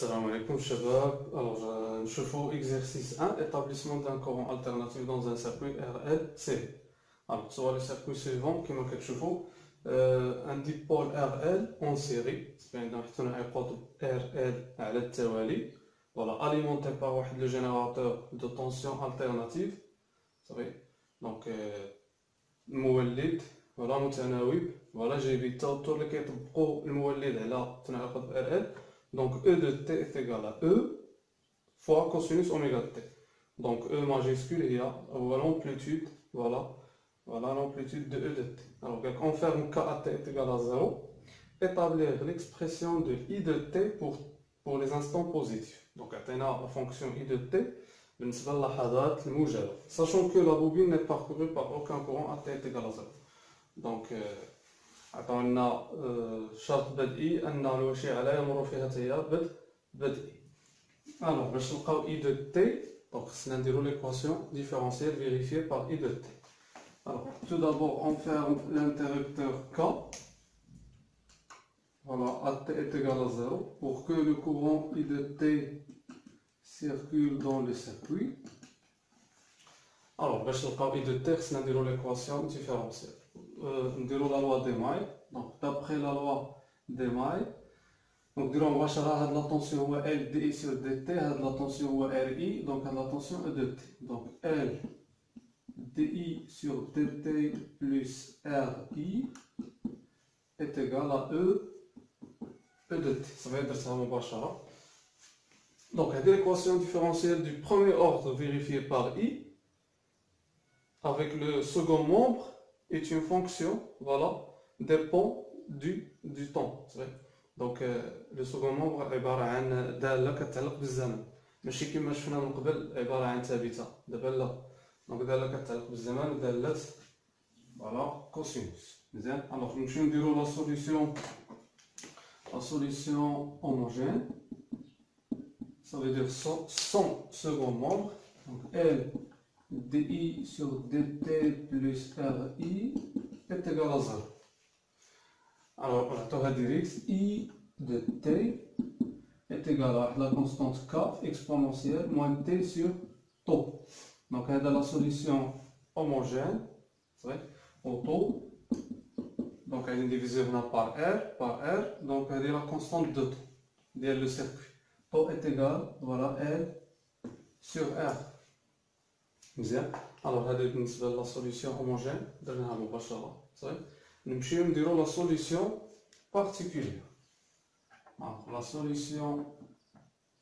Salam alaikum shabab. Alors, je fais exercice 1, établissement d'un courant alternatif dans un circuit RLC. Alors, soit le circuit suivant qui m'a un dipôle RL en série, c'est-à-dire un قطب RL على التوالي, voilà, alimenté par le générateur de tension alternative. Vous savez, donc المولد voilà متناوب, voilà j'ai vu التوتر اللي كيطبقوا المولد على ثنائي القطب RL. Donc E de t est égal à E fois cosinus oméga de t. Donc E majuscule, il y a l'amplitude, voilà l'amplitude de E de t. Alors on ferme K à t est égal à 0, établir l'expression de I de t pour les instants positifs. Donc on a la fonction I de t, sachant que la bobine n'est parcourue par aucun courant à t est égal à 0. Donc عطاونا شرط بدئي أن الوشيعة لا يمر فيها تيار بدئي. Alors باش نلقاو I de t, donc خصنا نديرو l'équation différentielle vérifiée par I de t. Alors tout d'abord on ferme l'interrupteur K, voilà, à t est égal à 0 pour que le courant I de t circule dans le circuit. Alors باش نلقاو I de t خصنا نديرو l'équation différentielle. نديرو la loi des mailles. Donc d'après la loi des mailles, donc نديرو مباشرة هاد la tension هو L dI sur dt, هاد la tension هو RI, donc هاد la tension E de t. Donc L dI sur dt plus RI est égal à E de t. Ça va être ça مباشرة. Donc هاد l'équation différentielle du premier ordre vérifiée par I avec le second membre est une fonction, voilà, dépend du temps. Donc le second membre عبارة عن دالة كتعلق بالزمن، ماشي كيما شفنا من قبل عبارة عن ثابتة. دابا لا، دونك دالة كتعلق بالزمن ودالة فوالا كوسينوس. مزيان. الوغ نمشيو نديرو la solution homogène. Ça veut dire son second membre. Donc L dI sur dt plus RI est égal à 0. Alors, on a direct I de t est égal à la constante K exponentielle moins t sur tau. Donc, on a la solution homogène, au tau. Donc, elle est divisée par R. Donc, elle est la constante de tau, le circuit. Tau est égal, voilà, L sur R. مزيان. الوغ هذا بالنسبه لا سوليسيون هوموجين درناها مباشره صافي. نمشيو نديرو لا سوليسيون بارتيكولير. لا سوليسيون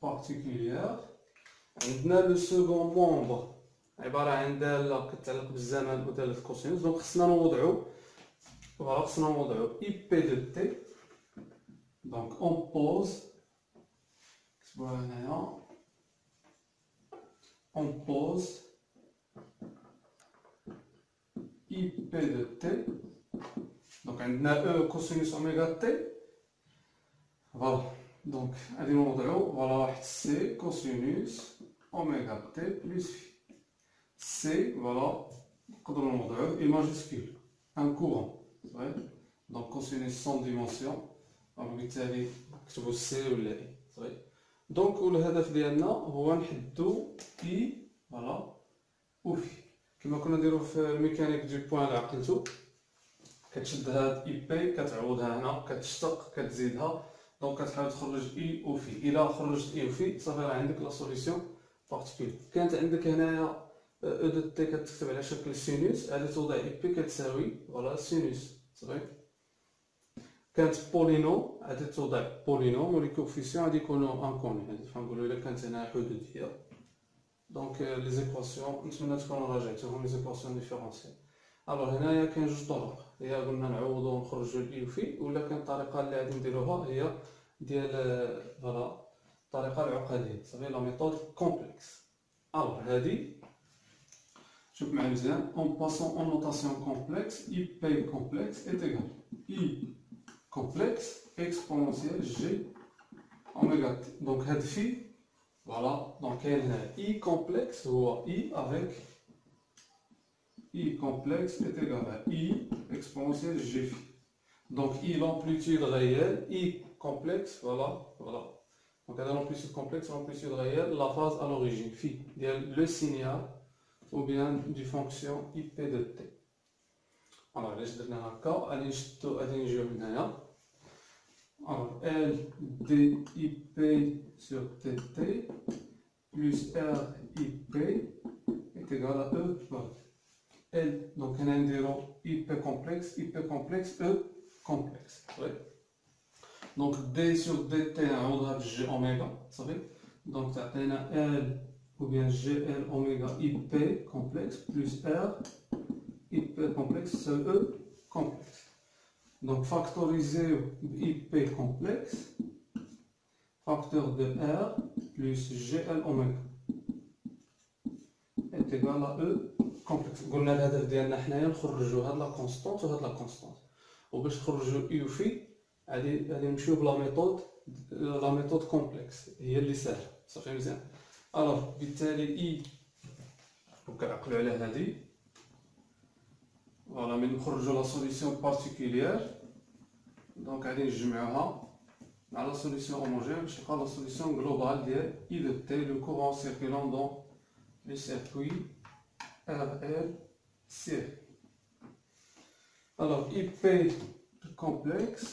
بارتيكولير عندنا لو سكون مومبر عباره عن داله كتعلق بالزمن وداله كوسينوس. دونك خصنا نوضعو اي بي دو تي. دونك اون بوز كتبوها هنايا اون بوز IP de t. Donc on a E cosinus oméga t. Voilà. Donc voilà, C cosinus oméga t plus phi. C, voilà, et majuscule. Un courant. Donc cosinus sans dimension. وبالتالي نكتبو C ولا I. Donc الهدف ديالنا هو نحدو I voilà و phi. كما كنا نديرو في الميكانيك دو بوان اللي عقلتو، كتشد هاد اي بي كتعوضها هنا كتشتق كتزيدها، دونك كتحاول تخرج اي و في. الا خرجت اي و في صافي راه عندك لا سوليسيون بارتيكولير. كانت عندك هنايا او دو تي كتكتب على شكل سينوس، غادي توضع اي بي كتساوي فوالا سينوس صافي. كانت بولينوم غادي توضع بولينوم ولي كوفيسيون غادي يكونوا انكوني. هادي فنقولوا الا كانت هنا حدوديه. Donc les équations, نتمنى تكونوا راجعتوهم les équations différentielles. Alors هنايا كاين جوج طرق، هي قلنا نعوضو ونخرجو الاي وفي، ولا كاين الطريقه اللي غادي نديروها هي ديال فوالا الطريقه العقديه صافي لا ميثود كومبلكس. الوغ هادي شوف معايا مزيان. en passant en notation complexe, IP complexe est égal I complexe exponentielle G oméga t. Donc هاد في voilà, donc I complexe ou I avec I complexe est égal à I exponentielle G phi. Donc I l'amplitude réelle, I complexe, voilà, Donc, l'amplitude complexe, l'amplitude réelle, la phase à l'origine, phi, le signal ou bien du fonction IP de t. Alors, là, je vais نجيو هنايا. Alors, L dIP sur TT plus RIP est égal à E. Voilà. L, donc on a un IP complexe, E complexe. Ouais. Donc D sur DT, on a G oméga, vous savez. Donc ça a L ou bien GL oméga IP complexe plus R IP complexe, c'est E complexe. Donc factoriser IP complexe, facteur de R plus GL oméga est égal à E complexe. قلنا الهدف ديالنا حنايا نخرجوا هاد لا كونستانت وهاد لا كونستانت، وباش نخرجوا اي وفي غادي نمشيو بلا ميثود كومبلكس هي اللي ساهله صافي مزيان. الوغ بالتالي اي وكنعقلوا على هادي فوالا من نخرجوا لا سوليسيون بارتيكوليير دونك غادي نجمعوها مع لا سوليسيون هوموجين باش يبقى لا سوليسيون جلوبال ديال اي دو تي لو كورون سيركولون دون لي سيركوي RL série. Alors, IP complexe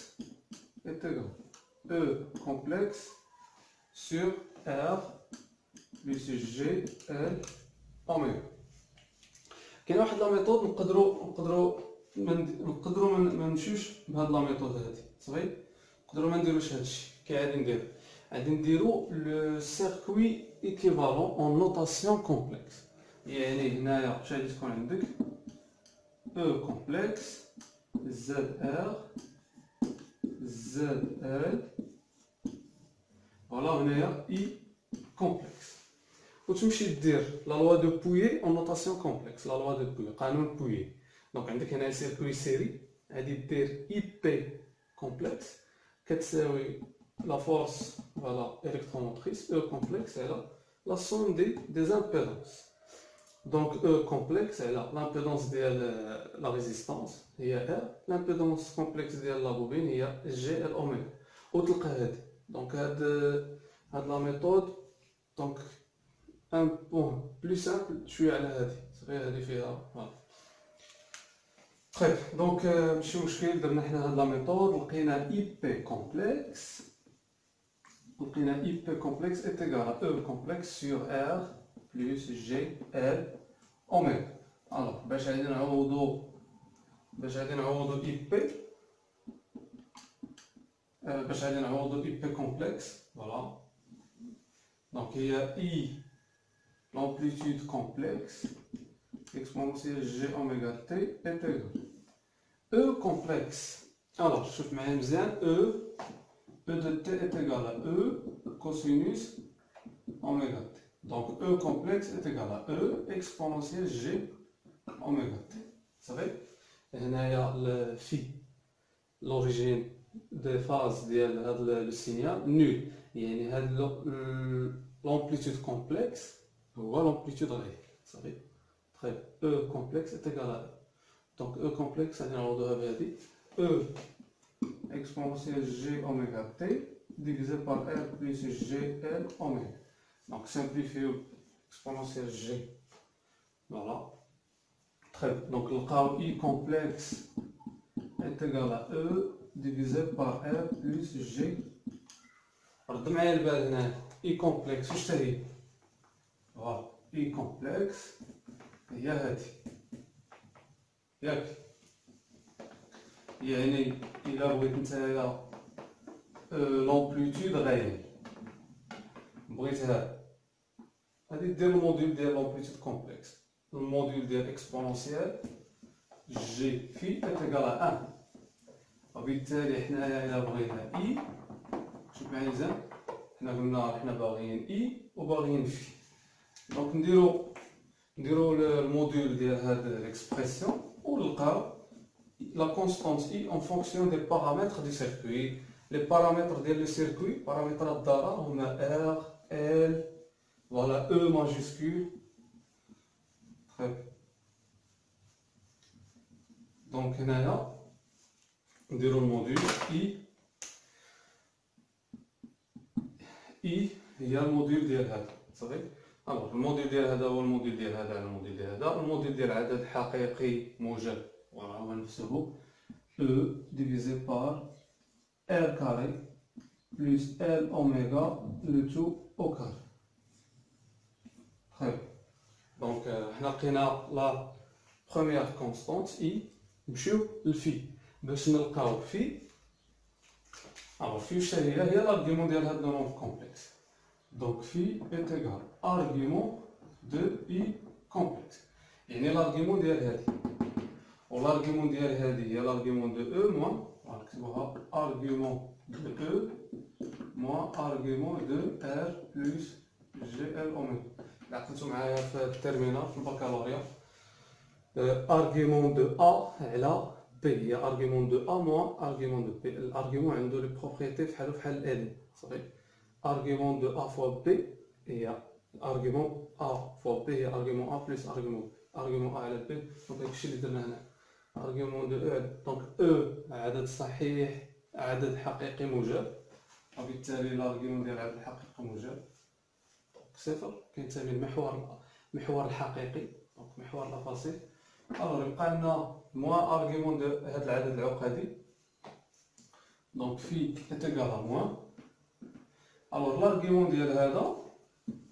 est égal E complexe sur R plus GL oméga. كاين واحد لا ميثود نقدروا ما نمشيوش بهاد لا ميثود هادي صافي، نقدروا ما نديروش هادشي. كي غادي نديرو لو سيركوي ايكيفالون اون نوتاسيون كومبلكس. يعني هنايا اش غادي تكون عندك او كومبلكس زد ار زد ال فوالا هنايا اي كومبلكس، وتمشي دير لا لوا دو بويي اون نوتاسيون كومبلكس. لا لوا دو بويي قانون بويي. دونك عندك هنا سيركوي سيري غادي دير اي بي كومبلكس كتساوي لا فورس فوالا الكتروموتريس او كومبلكس على لا سوم دي امبيدونس. Donc E complexe est là, l'impédance de la résistance, il y a R, l'impédance complexe de la bobine, il y a GL oméga. Autre cas, donc la méthode, donc un point plus simple, tu es à la voilà. Bref, donc je suis dans la méthode, on a IP complexe, IP complexe est égal à E complexe sur R plus GL oméga. Alors, باش غادي نعوضو IP باش غادي نعوضو IP complexe, voilà. Donc il y a I, l'amplitude complexe exponentielle G oméga T est égal E complexe. Alors, شوف معايا مزيان E de T est égal à E cosinus oméga T. Donc E complexe est égal à E exponentielle G oméga T. Vous savez, il y a le phi, l'origine des phases de le signal nul. Il y a l'amplitude complexe ou l'amplitude réelle. Vous savez, très E complexe est égal à E. Donc E complexe, c'est E exponentielle G oméga T divisé par R plus GL oméga. Donc simplifié exponentielle G. Voilà. Très bien. Donc le cas I complexe est égal à E divisé par R plus G. Alors de manière générale, I complexe, je te dis. Voilà. I complexe. Il y a هذه. ياك. يعني إلا بغيت نتايا l'amplitude réelle. بغيتها غادي دير الموديل ديال لامبليتود كومبلكس، الموديل ديال اكسبونونسيال جي في تيغال 1، وبالتالي حنايا الا بغينا اي، شوف معايا مزيان، حنا قلنا حنا باغيين اي وباغيين في، دونك نديرو الموديل ديال هاد ليكسبرسيون ونلقاو لا كونستانت اي اون فونكسيون دي بارامتر دي سيركوي. لي بارامتر ديال لو سيركوي بارامترات الدارة هما ار L, voilà E majuscule. Très bien. Donc, on dirait le module اي هي الموديل ديال هذا صافي. الوغ الموديل ديال هذا هو الموديل ديال هذا على الموديل ديال هذا. الموديل ديال عدد حقيقي موجب فوالا هو نفسه E divisé par R carré plus L oméga le tout au carré. Très bien. Donc, on a la première constante I, نمشيو للفي باش نلقاو في. Alors, في واش هي l'argument ديال هاد النومبر كومبلكس. Donc, phi est égal à l'argument de I complexe. يعني l'argument ديال هادي. و l'argument ديال هادي هي l'argument de E moins نكتبوها argument de E moins argument de R plus GL oméga. اللي عقلتو معايا في التيرمينال في البكالوريا argument de A على B هي argument de A moins argument de B. l'argument عنده لي بروبريتي بحال ال صافي. argument de A fois B هي argument A fois B هي argument A plus argument A على B. دونك هادشي اللي درنا هنا argument de E. دونك E عدد صحيح عدد حقيقي موجب وبالتالي l'argument ديال عدد حقيقي موجب صفر كينتمي للمحور الحقيقي دونك محور لا فاصيل. الوغ يبقى عندنا موان argument de هاد العدد العقدي دونك في اتيكال موان. الوغ l'argument ديال هذا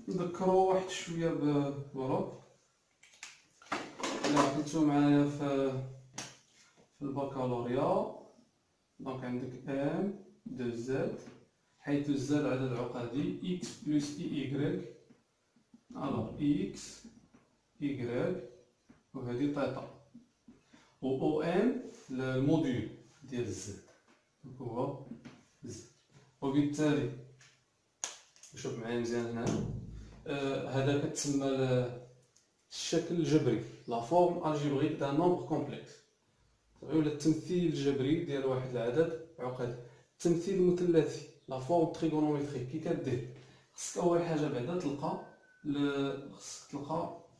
نذكرو واحد شويه بروك الا عقلتو معايا في البكالوريا. دونك عندك ام دو زد حيث الزد عدد عقدي x بلس y. الوغ x y وهذه تيتا و او ام الموديول ديال الزد هو زد. وبالتالي شوف معايا مزيان هنا هذا كتسمى الشكل الجبري لا فورم الجبريك دان نومبر كومبلكس ولا التمثيل الجبري ديال واحد العدد عقدي. التمثيل المثلثي لا فورم تريغونومتريك كي كدير خصك اول حاجه بعدا تلقى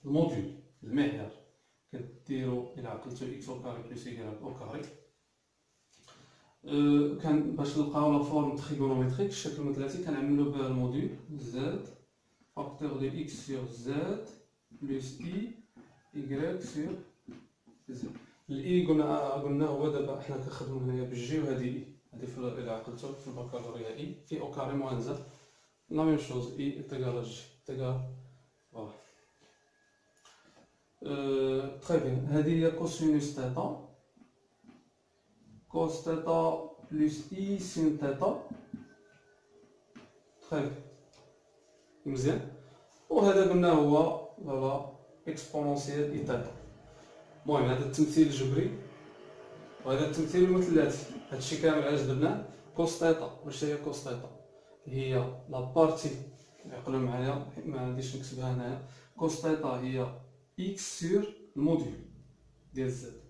الموديول المعيار كديرو الى عقلتو اكس او كاري بلس y او كاري. كان باش نلقاو لا فورم تريغونومتريك الشكل المثلثي كنعملو بها الموديول زد فاكتور دو اكس سور زد بلس اي y سور زد. الاي قلنا هو دابا حنا كنخدمو هنايا بالجي وهادي اي هادي الى عقلتو في البكالوريا اي في او كاري موان زد لا ميم شوز اي ايتيغال جي ايتيغال فوالا. تري بيان هادي هي كوسينوس تيتا كوس تيتا بلس اي سين تيتا. تري بيان مزيان. وهذا قلنا هو فوالا اكسبونونسيال اي تيتا. المهم هذا التمثيل الجبري وهذا التمثيل المثلثي هادشي كامل علاش درناه كوس تيتا. واش هي كوس تيتا؟ هي لا بارتي عقلوا معايا ما غاديش نكتبها هنايا. كوس تيتا هي اكس سور الموديول ديال زد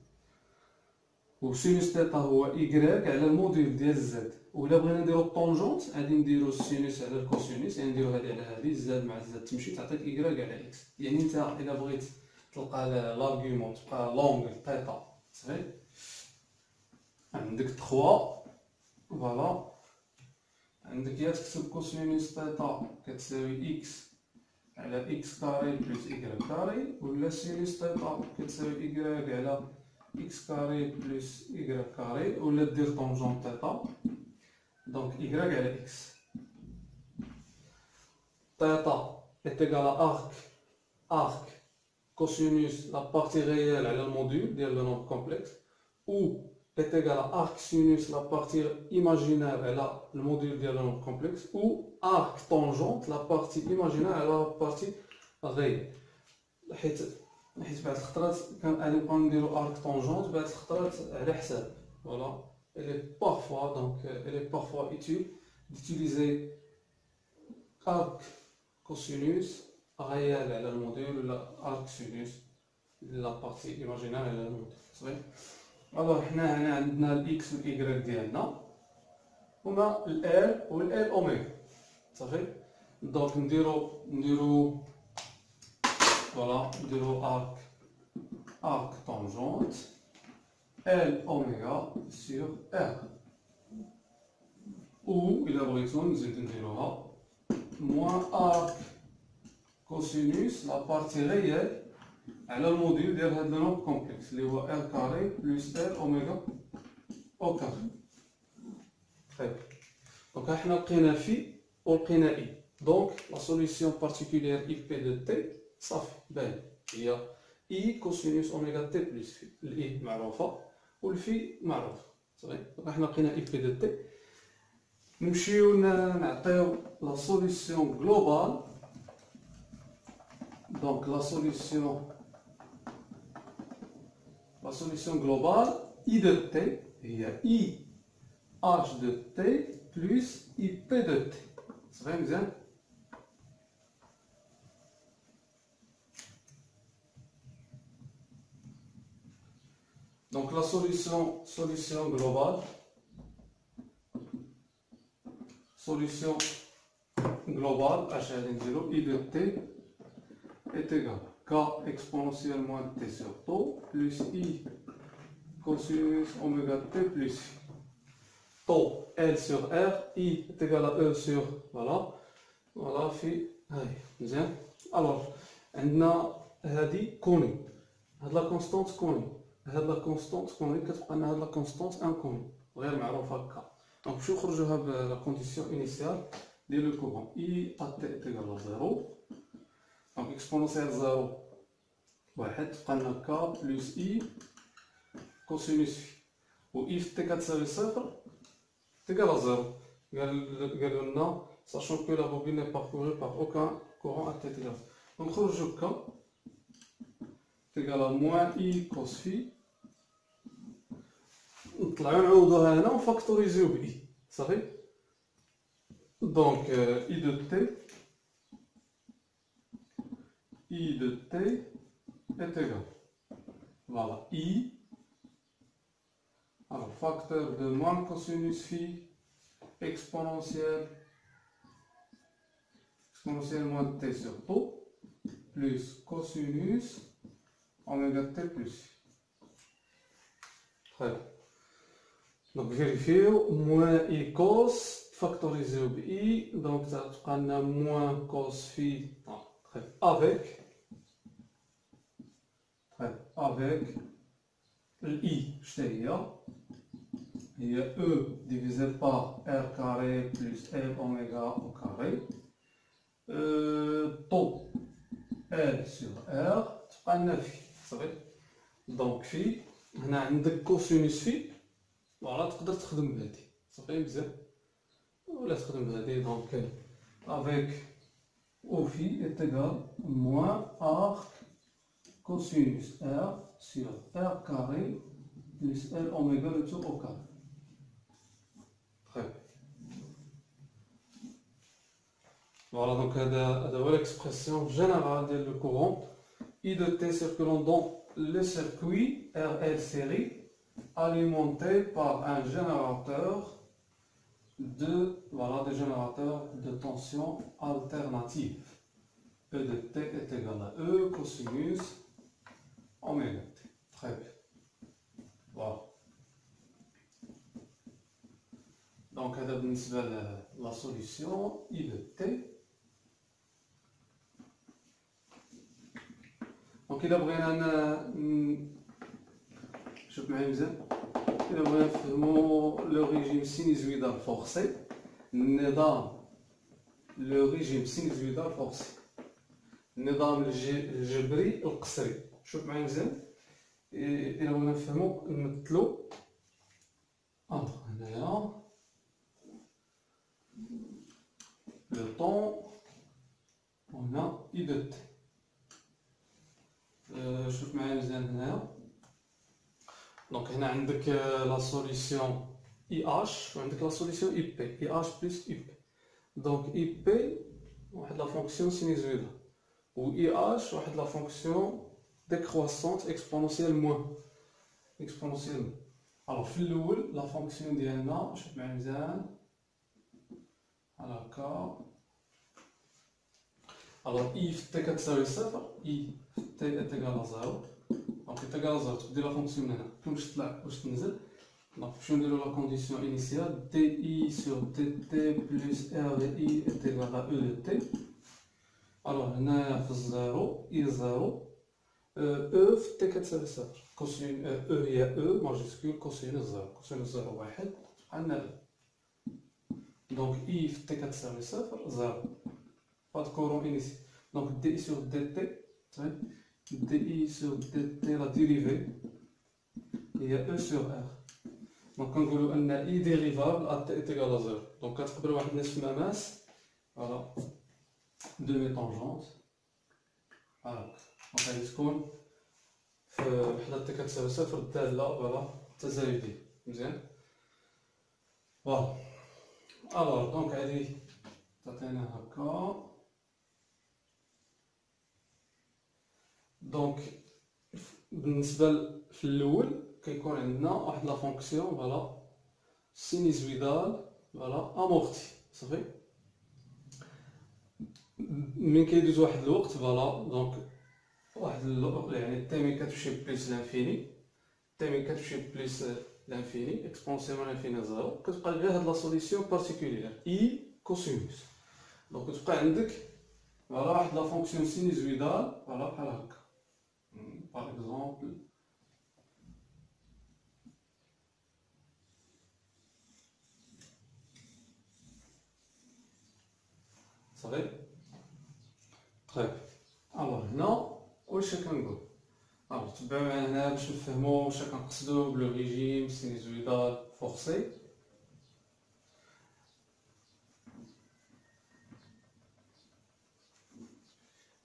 و سينوس تيتا هو y على الموديول ديال زد. ولا بغينا نديرو الطونجونت غادي نديرو السينوس على الكوسينوس يعني نديرو هادي على هادي زد مع زد تمشي تعطيك y على اكس. يعني انت الا بغيت تلقى لارغيومون تبقى لونغ تيتا صافي عندك 3 فوالا عندك يا تكتب كوسينوس تيتا كتساوي اكس على اكس كاري بلس y كاري ولا سينوس تيتا كتساوي y على اكس كاري بلس y كاري ولا دير طونجون تيتا دونك y على اكس. تيتا ايتيغال ارك كوسينوس لا بارتي ريال على الموديول ديال لو نومبر كومبلكس ou est égal à arc sinus la partie imaginaire على الموديول ديال لو نومبر كومبلكس ou arc tangente la partie imaginaire على la partie réelle. حيت بعض الخطرات كان غادي نبقاو نديرو arc tangente بعض الخطرات على حساب فوالا. elle est parfois utile d'utiliser arc cosinus réel على الموديول ولا arc sinus la partie imaginaire على الموديول صافي. الوغ حنا هنا عندنا الاكس والاي ديالنا هما ال والال اوميغا صافي. دونك نديرو فوالا نديرو arc tangente ال اوميغا سور ار. و الى بغيتو نزيد نديروها moins arc cosinus la partie réelle على الموديل ديال هذا النوع كومبلكس اللي هو r carré plus l اوميغا او carré. Donc احنا لقينا في ولقينا i. Donc la solution particulière ip de t صافي باين هي i cosinus اوميغا t plus phi. ال i معروفه والفي معروف صافي. دونك احنا لقينا ip de t. نمشيو نعطيو la solution globale. Donc la solution globale I de t, il y a I H de t plus IP de t. C'est vrai, bien? Donc la solution globale, H0 I de t est égal à k exponentielle moins t sur tau plus I cosinus oméga t plus phi. Tau L sur R, I est égal à E sur voilà phi. Bien. Alors, عندنا هذه كوني. هاد لا كونستانت كوني. هاد لا كونستانت كوني كتبقى لنا هاد لا كونستانت انكوني غير معروفة ك. دونك نمشيو نخرجوها بلا كونديسيون انيسيال ديال لو كورون. I à t est égal à 0. Donc exponentielle 0 واحد تبقى لنا k plus I cosinus phi. و I في t كتساوي صفر égal à 0. قالوا لنا sachant que la bobine n'est parcourue par aucun courant à t égal. Donc نخرجو k égal à moins I cos phi. نطلعو نعوضوها هنا ونفاكتوريزيو ب I صافي. Donc I de t est égal. Voilà, I. Alors, facteur de moins cosinus phi exponentielle moins t sur tau plus cosinus oméga t plus phi. Très bien. Donc, vérifiez, moins I cos, factorisé au I, donc ça prend moins cos phi avec I, il y a E divisé par R carré plus L oméga au carré. Tau L sur R, تبقى phi. Donc phi, هنا عندك cosinus phi. Voilà, تقدر تخدم بهادي صافي مزيان ولا تخدم بهادي. Donc avec O phi est égal à moins arc cosinus R sur R carré plus L oméga le tout au carré. Très bien. Voilà, donc c'est l'expression générale du courant I de T circulant dans le circuit RL série alimenté par un générateur des générateurs de tension alternative. E de T est égal à E cosinus oméga T. Très bien. Voilà. Donc, la solution I de T. Donc, il a le régime sinusoïdal forcé. Le régime sinusoïdal forcé. النظام الجبري القصري. شوف معايا مزيان. إلا بغينا نفهمو نمثلو هنايا لو طون هنا I de T. شوف معايا مزيان هنايا. دونك هنا عندك لا سوليسيون IH وعندك لا سوليسيون IP. IH plus IP. دونك IP واحد لا فونكسيون سينوزويدال و IH واحد لا فونكسيون décroissante exponentielle exponentiellement. Alors في الاول لا فونكسيون ديالنا شوف معايا مزيان هكا. Alors I في t كتساوي صفر. I في t est égal à 0. Donc t égal à 0 تبدي لا فونكسيون هنا كلشي تطلع واش تنزل. Donc, je vais donner la condition initiale, DI sur DT plus RDI est égal à E de T. Alors, on a 0, I 0, E في T كتساوي صفر. كوسين E هي E ماجيسكول كوسين 0. كوسين 0 واحد عندنا E. Donc, I في T كتساوي صفر 0. Pas de courant initial. Donc, DI sur DT, DI sur DT, la dérivée, il y a E sur R. Donc, on dit que I dérivable à T est égal à 0. Donc, quand on a une masse, voilà, de mes tangentes. Voilà. Donc, on dit que T كتساوي صفر الدالة voilà تزايدية. مزيان. Voilà. Alors, donc, هذه تعطينا هكا. دونك بالنسبه في الاول كيكون عندنا واحد لا فونكسيون فوالا سينيزويدال فوالا امورتي صافي من كيدوز واحد الوقت فوالا دونك واحد يعني تي مي كتمشي بليس لانفيني تي مي كتمشي بليس لانفيني اكسبونسيون لانفيني زيرو كتبقى غير هاد لا سوليسيون بارتيكولير اي كوسينوس دونك كتبقى عندك فوالا واحد لا فونكسيون سينيزويدال فوالا بحال هكا. Par exemple, ça va? Très bien. Alors, هنا واش كنقول؟ Alors, تبعوا معايا هنا باش نفهموا واش كنقصدوا بلو ريجيم سينيزويدال فورسي.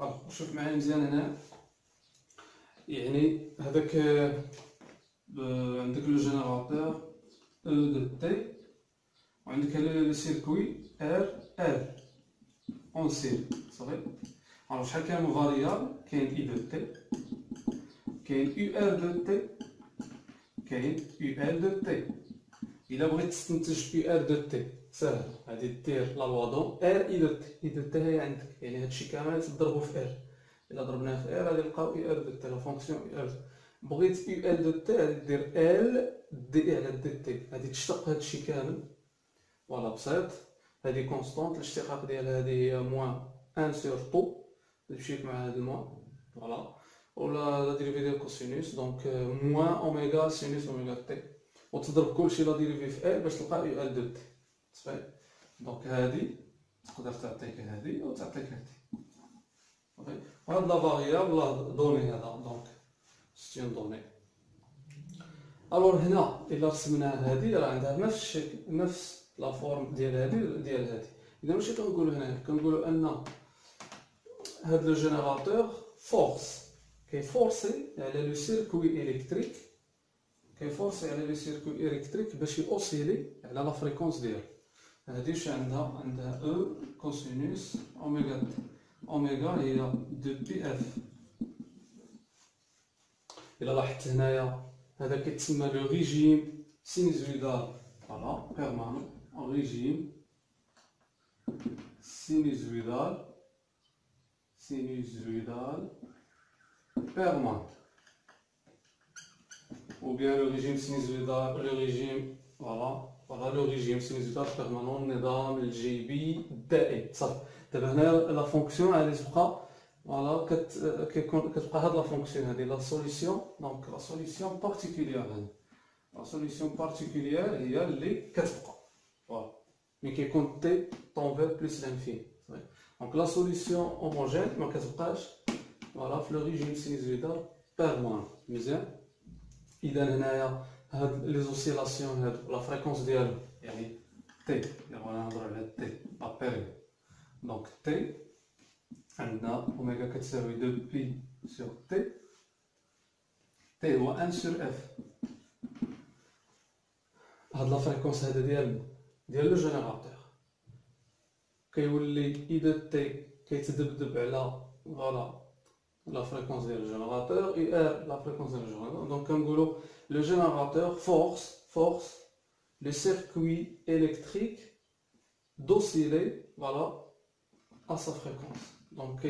Alors, شوف معايا مزيان هنا. يعني هذاك عندك لو جينيراتور او دو تي وعندك لو سيركوي ار ال اون سي صافي. الوغ شحال كاين من فاريابل كاين اي دو تي كاين يو ار دو تي كاين يو ال دو تي. الا بغيت تستنتج يو ار دو تي ساهل غادي دير لا لوا دون ار اي دو تي. اي دو تي هي عندك يعني هادشي كامل تضربو في ار. إلا ضربناه في ار غادي نلقاو اي ار دو تي لا فونكسيون اي ار. بغيت يو ال دو تي غادي دير ال دي على دي تي غادي تشتق هادشي كامل فوالا بسيط. هادي كونستونط الاشتقاق ديالها هادي هي موان ان سور طو تمشيك مع هاد الموان فوالا. ولا لا ديريفي ديال كوسينوس دونك موان اوميغا سينوس اوميغا تي وتضرب كلشي لا ديريفي في ال باش تلقى يو ال دو تي صافي. دونك هادي تقدر تعطيك هادي او تعطيك هادي صافي. وهاد لا فاريابل لا دوني هذا دونك سي اون دوني. الوغ هنا الا رسمنا هادي راه عندها نفس الشكل نفس لا فورم ديال هادي ديال هادي. اذا واش كنقولوا هنا كنقولوا ان هاد لو جينيراتور فورس كيفورسي على لو سيركوي الكتريك كيفورسي على لو سيركوي الكتريك باش يوسيلي على لا فريكونس ديالو. هادي واش عندها او كوسينوس اوميغا تي. اوميغا هي دو بي اف. إلا لاحظت هنايا هذا كيتسمى لو ريجيم سينيزويدال فوالا بيرمانون ريجيم سينيزويدال بيرمانون ou bien le régime sinusoïdal le régime voilà le régime sinusoïdal بيرمانون نظام الجي بي دائم صافي. دابا هنا لا فونكسيون غادي تبقى فوالا كتبقى هاد لا فونكسيون هادي لا سوليسيون دونك لا سوليسيون بارتيكولير هادي لا سوليسيون بارتيكولير هي اللي كتبقى فوالا ملي كيكون تي طون فير بلس لانفيني صافي. دونك لا سوليسيون هوموجين ما كتبقاش فوالا في لو ريجيم سينيزويدال بيرمانون مزيان. اذا هنايا هاد لي زوسيلاسيون هادو لا فريكونس ديالو يعني تي يعني غنهضروا على تي لا بيريود دونك تي عندنا اوميغا كتساوي 2 بي سور تي. تي هو 1 سور اف. هاد لا فريكونس هذا ديال لو جينيراتور كيولي اي دو تي كيتذبذب على فوالا لا فريكونس ديال الجينيراتور اي ار لا فريكونس ديال الجينيراتور. دونك كنقولوا لو جينيراتور فورس لو سيركوي الكتريك دوسيلي فوالا à sa fréquence. Donc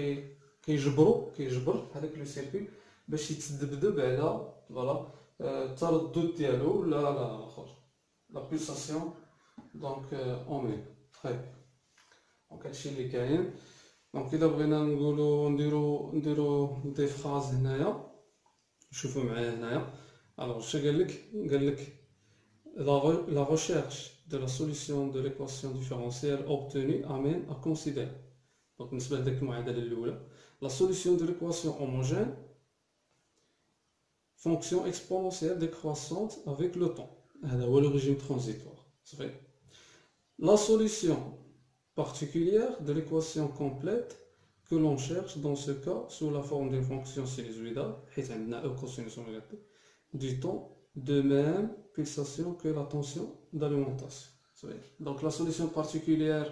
كيجبر هذاك لو سيركوي باش يتذبذب على فوالا التردد ديالو لا لا بولساسيون دونك اوميغا. طيب دونك هادشي اللي كاين. دونك الا بغينا نديرو دي فراز هنايا، شوفوا معايا هنايا. الوغ اش قالك la recherche de la solution de l'équation différentielle obtenue amène à considérer. Donc بالنسبة لديك المعادلة الأولى la solution de l'équation homogène fonction exponentielle décroissante avec le temps. هذا هو le régime transitoire. صافي. La solution particulière de l'équation complète que l'on cherche dans ce cas sous la forme d'une fonction sinusoïdale حيت عندنا E cosinus oméga t du temps de même pulsation que la tension d'alimentation. Donc la solution particulière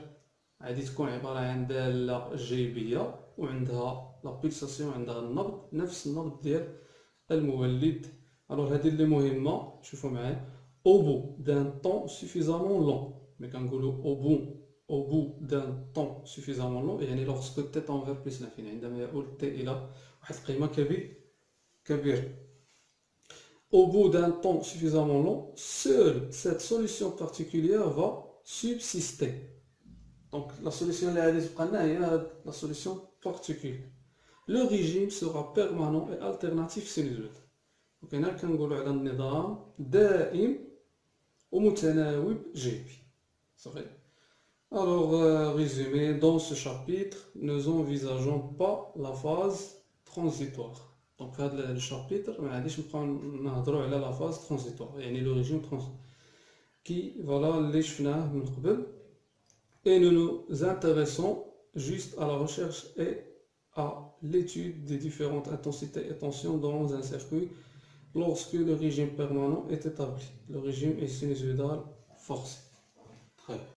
غادي تكون عبارة عن دالة جيبية وعندها لا بولساسيون، عندها النبض نفس النبض ديال المولد. الوغ هادي اللي مهمة، شوفوا معايا au bout d'un temps suffisamment long. ملي كنقولوا au bout d'un temps suffisamment long يعني lorsque t tend vers plus l'infini، عندما يؤول t إلى واحد القيمة كبيرة. Au bout d'un temps suffisamment long, seule cette solution particulière va subsister. Donc la solution est la solution particulière. Le régime sera permanent et alternatif sinusoïde. Donc هنا كنقولوا على النظام دائم ومتناوب جيبي. صافي. Alors résumé, dans ce chapitre, nous envisageons pas la phase transitoire. Donc في هذا الشابيتر ما غاديش نبقاو نهضروا على لا فاز ترانزيتوار يعني لو ريجيم كي فوالا اللي شفناه من قبل. Et nous nous intéressons juste à la recherche et à l'étude des différentes intensités et tensions dans un circuit lorsque le régime permanent est établi. Le régime est sinusoïdal forcé. Très bien.